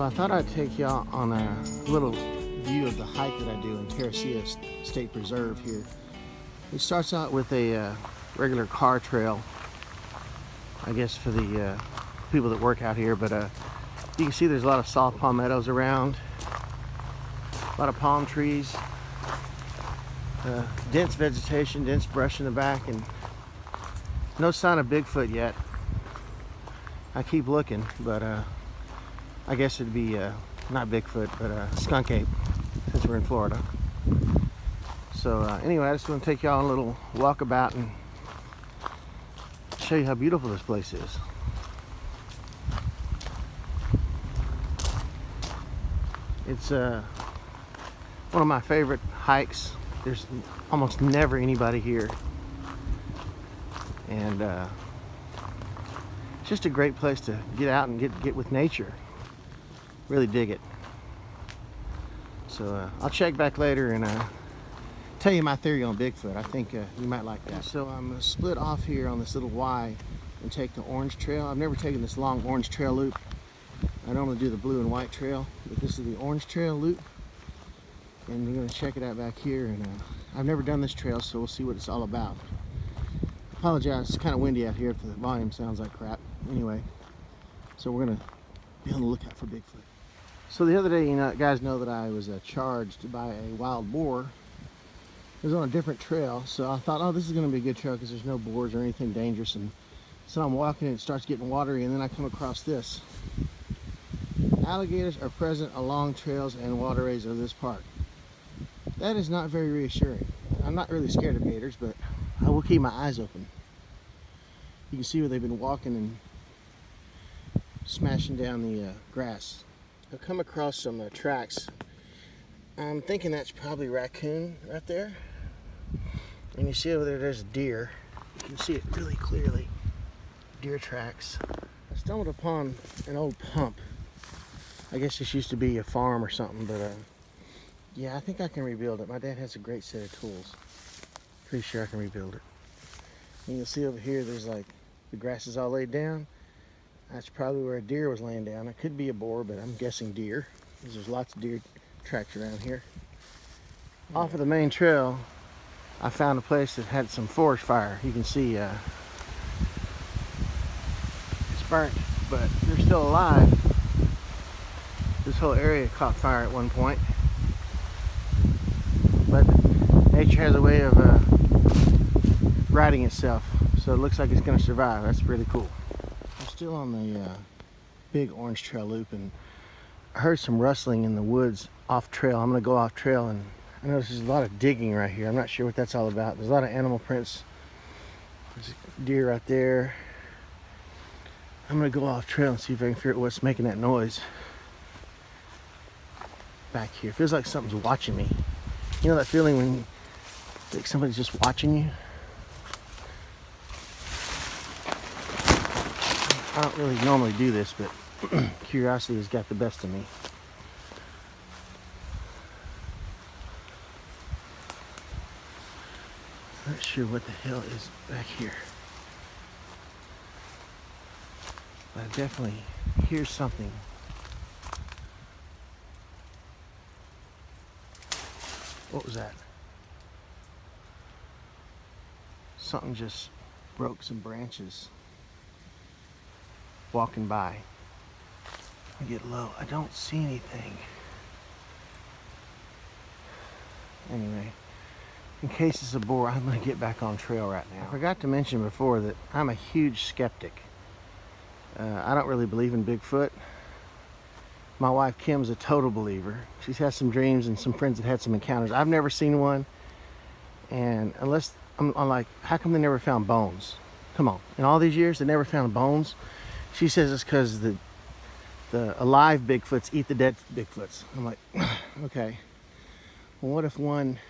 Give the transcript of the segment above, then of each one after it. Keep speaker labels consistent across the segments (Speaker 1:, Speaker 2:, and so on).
Speaker 1: So I thought I'd take y'all on a little view of the hike that I do in Tera Ceia State Preserve here. It starts out with a regular car trail, I guess for the people that work out here, but you can see there's a lot of soft palmettos around, a lot of palm trees, dense vegetation, dense brush in the back, and no sign of Bigfoot yet. I keep looking, but I guess it'd be not Bigfoot, but skunk ape, since we're in Florida. So anyway, I just want to take y'all on a little walkabout and show you how beautiful this place is. It's one of my favorite hikes. There's almost never anybody here, and it's just a great place to get out and get with nature. Really dig it. So I'll check back later and tell you my theory on Bigfoot. I think you might like that. So I'm going to split off here on this little Y and take the orange trail. I've never taken this long orange trail loop. I normally do the blue and white trail, but this is the orange trail loop. And we're going to check it out back here. And I've never done this trail, so we'll see what it's all about. Apologize, it's kind of windy out here if the volume sounds like crap. Anyway, so we're going to be on the lookout for Bigfoot. So the other day, you guys know that I was charged by a wild boar. It was on a different trail, so I thought, oh, this is going to be a good trail because there's no boars or anything dangerous. And so I'm walking and it starts getting watery, and then I come across this. Alligators are present along trails and waterways of this park. That is not very reassuring. I'm not really scared of gators, but I will keep my eyes open. You can see where they've been walking and smashing down the grass. I've come across some tracks. I'm thinking that's probably raccoon right there. And you see over there, there's a deer. You can see it really clearly. Deer tracks. I stumbled upon an old pump. I guess this used to be a farm or something, but yeah, I think I can rebuild it. My dad has a great set of tools. Pretty sure I can rebuild it. And you'll see over here, there's like, the grass is all laid down. That's probably where a deer was laying down. It could be a boar, but I'm guessing deer, because there's lots of deer tracks around here. Off of the main trail, I found a place that had some forest fire. You can see it's burnt, but they're still alive. This whole area caught fire at one point. But nature has a way of righting itself, so it looks like it's going to survive. That's really cool. I'm still on the big orange trail loop, and I heard some rustling in the woods off trail. I'm going to go off trail, and I notice there's a lot of digging right here. I'm not sure what that's all about. There's a lot of animal prints. There's a deer right there. I'm going to go off trail and see if I can figure out what's making that noise back here. It feels like something's watching me. You know that feeling when you think somebody's just watching you? I don't really normally do this, but curiosity has got the best of me. Not sure what the hell is back here, but I definitely hear something. What was that? Something just broke some branches walking by. I get low. I don't see anything. Anyway, in case it's a boar, I'm going to get back on trail right now. I forgot to mention before that I'm a huge skeptic. I don't really believe in Bigfoot. My wife Kim's a total believer. She's had some dreams and some friends that had some encounters. I've never seen one, and unless I'm like, how come they never found bones? Come on, in all these years they never found bones. She says it's because the alive Bigfoots eat the dead Bigfoots. I'm like, okay. Well, what if one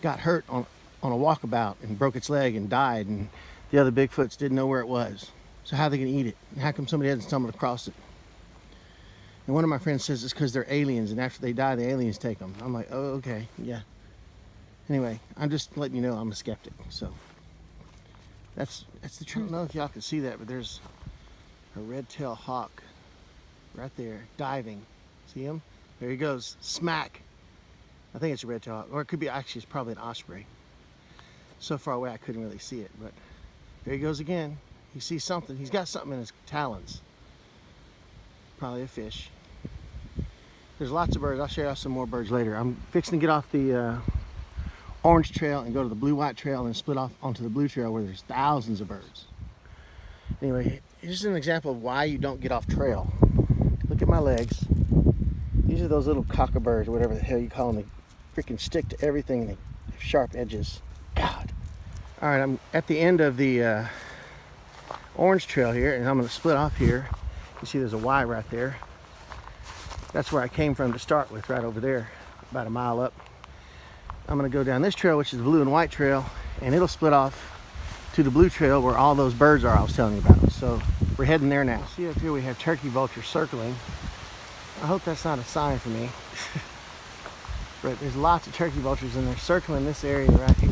Speaker 1: got hurt on a walkabout and broke its leg and died, and the other Bigfoots didn't know where it was? So how are they gonna eat it? And how come somebody hasn't stumbled across it? And one of my friends says it's because they're aliens, and after they die, the aliens take them. I'm like, oh, okay, yeah. Anyway, I'm just letting you know I'm a skeptic. So that's the truth. I don't know if y'all can see that, but there's a red-tailed hawk right there, diving. See him? There he goes, smack. I think it's a red-tailed, or it could be, actually it's probably an osprey. So far away I couldn't really see it, but there he goes again. He sees something, he's got something in his talons. Probably a fish. There's lots of birds. I'll show you some more birds later. I'm fixing to get off the orange trail and go to the blue-white trail and split off onto the blue trail where there's thousands of birds. Anyway, here's an example of why you don't get off trail. Look at my legs. These are those little cockabirds, whatever the hell you call them. They freaking stick to everything and they have sharp edges. God. All right, I'm at the end of the orange trail here, and I'm going to split off here. You see there's a Y right there. That's where I came from to start with, right over there, about a mile up. I'm going to go down this trail, which is the blue and white trail, and it'll split off to the blue trail where all those birds are I was telling you about. So we're heading there now. See up here we have turkey vultures circling. I hope that's not a sign for me. But there's lots of turkey vultures and they're circling this area right here.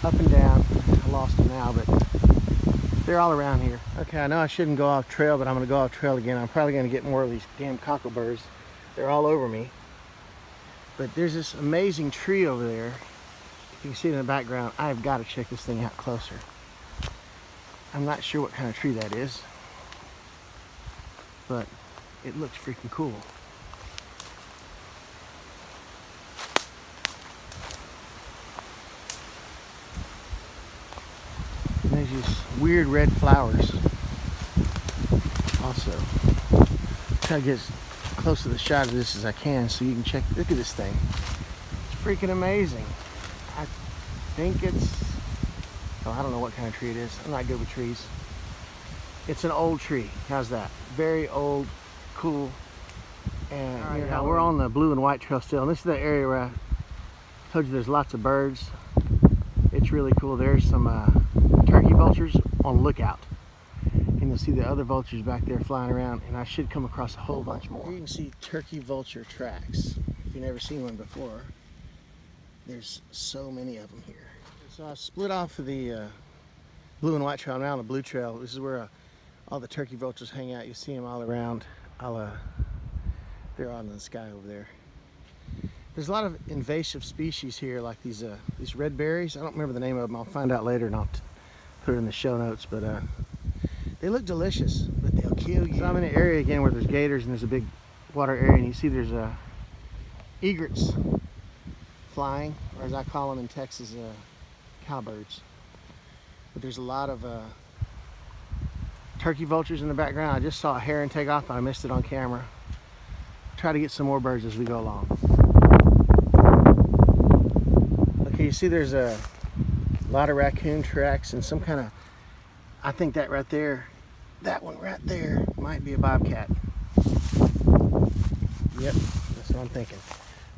Speaker 1: Up and down. I lost them now, but they're all around here. Okay, I know I shouldn't go off trail, but I'm going to go off trail again. I'm probably going to get more of these damn cockabirds. They're all over me. But there's this amazing tree over there. If you can see it in the background, I've got to check this thing out closer. I'm not sure what kind of tree that is, but it looks freaking cool. And there's these weird red flowers also. Try to get as close to the shot of this as I can so you can check. Look at this thing. It's freaking amazing. I think it's, oh, I don't know what kind of tree it is. I'm not good with trees. It's an old tree. How's that? Very old, cool. And right, now we're on the blue and white trail still. And this is the area where I told you there's lots of birds. It's really cool. There's some turkey vultures on lookout. And you'll see the other vultures back there flying around, and I should come across a whole bunch more. Here you can see turkey vulture tracks. If you've never seen one before, there's so many of them here. So I split off of the blue and white trail, now on the blue trail. This is where all the turkey vultures hang out. You see them all around. They're out in the sky over there. There's a lot of invasive species here, like these red berries. I don't remember the name of them. I'll find out later and I'll put it in the show notes. But they look delicious, but they'll kill you. So I'm in an area again where there's gators and there's a big water area, and you see there's egrets flying, or as I call them in Texas, cowbirds. But there's a lot of turkey vultures in the background. I just saw a heron take off, but I missed it on camera. Try to get some more birds as we go along. Okay, you see there's a lot of raccoon tracks and some kind of, I think that right there, that one right there might be a bobcat. Yep, that's what I'm thinking.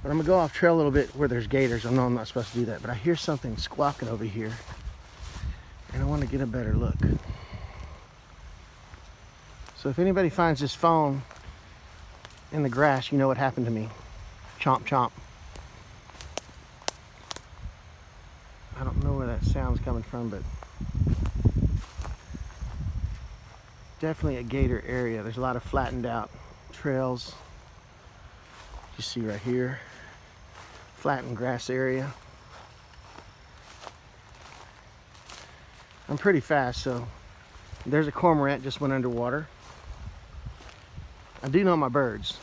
Speaker 1: But I'm gonna go off trail a little bit where there's gators. I know I'm not supposed to do that, but I hear something squawking over here and I want to get a better look. So if anybody finds this phone in the grass, you know what happened to me. Chomp chomp. I don't know where that sound's coming from, but definitely a gator area. There's a lot of flattened out trails. You see right here, flattened grass area. I'm pretty fast, so there's a cormorant just went underwater. I do know my birds.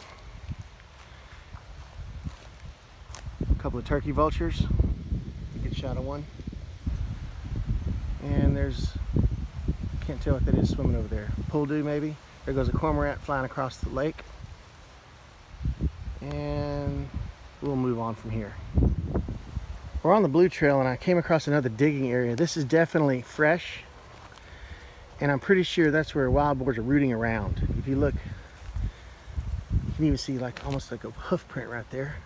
Speaker 1: A couple of turkey vultures. Good shot of one. And there's, can't tell what that is swimming over there. Pouldu maybe. There goes a cormorant flying across the lake. And we'll move on from here. We're on the blue trail and I came across another digging area. This is definitely fresh. And I'm pretty sure that's where wild boars are rooting around. If you look, you can even see like almost like a hoof print right there.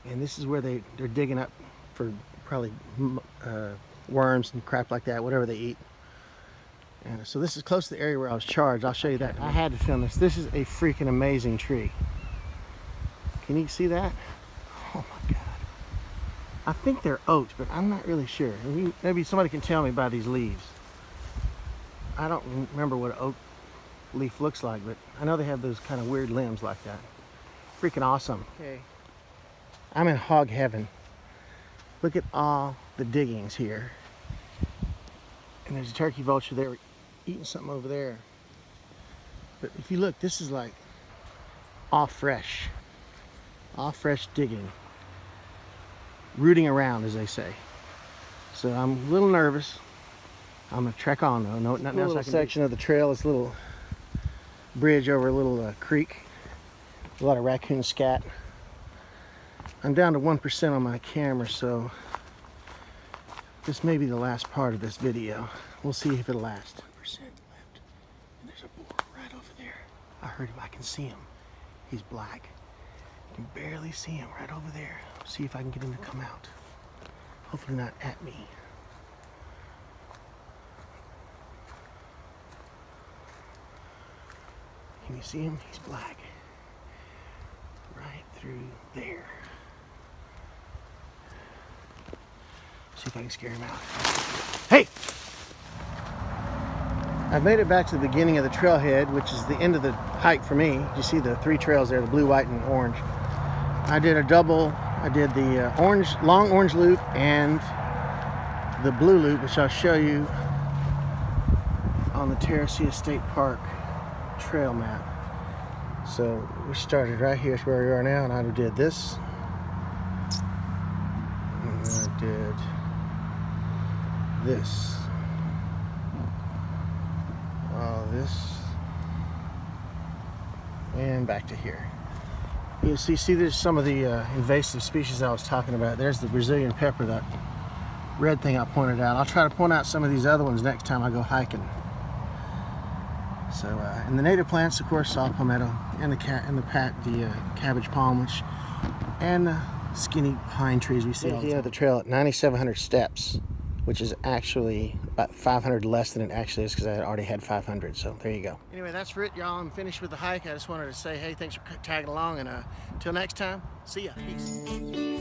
Speaker 1: And this is where they're digging up for probably worms and crap like that, whatever they eat. And so this is close to the area where I was charged. I'll show you that. I had to film this. This is a freaking amazing tree. Can you see that? Oh my God. I think they're oaks, but I'm not really sure. Maybe somebody can tell me by these leaves. I don't remember what oak leaf looks like, but I know they have those kind of weird limbs like that. Freaking awesome. Okay, I'm in hog heaven. Look at all the diggings here. And there's a turkey vulture there eating something over there. But if you look, this is like all fresh digging, rooting around, as they say. So I'm a little nervous. I'm gonna trek on though. No, nothing else I can section do. Of the trail, this little bridge over a little creek. A lot of raccoon scat. I'm down to 1% on my camera, so this may be the last part of this video. We'll see if it'll last. 1% left. And there's a boar right over there. I heard him. I can see him. He's black. You can barely see him right over there. See if I can get him to come out. Hopefully not at me. Can you see him? He's black. Right through there. See if I can scare him out. Hey! I've made it back to the beginning of the trailhead, which is the end of the hike for me. You see the 3 trails there, the blue, white, and orange. I did a double. I did the long orange loop and the blue loop, which I'll show you on the Tera Ceia State Park trail map. So we started right here where we are now, and I did this. And I did this. This. And back to here. You see there's some of the invasive species I was talking about. There's the Brazilian pepper, that red thing I pointed out. I'll try to point out some of these other ones next time I go hiking. So, and the native plants, of course, saw palmetto, and the cabbage palm, and the skinny pine trees we see all the time. The trail at 9,700 steps, which is actually about 500 less than it actually is, because I already had 500. So there you go. Anyway, that's for it, y'all. I'm finished with the hike. I just wanted to say, hey, thanks for tagging along, and until next time, see ya. Peace.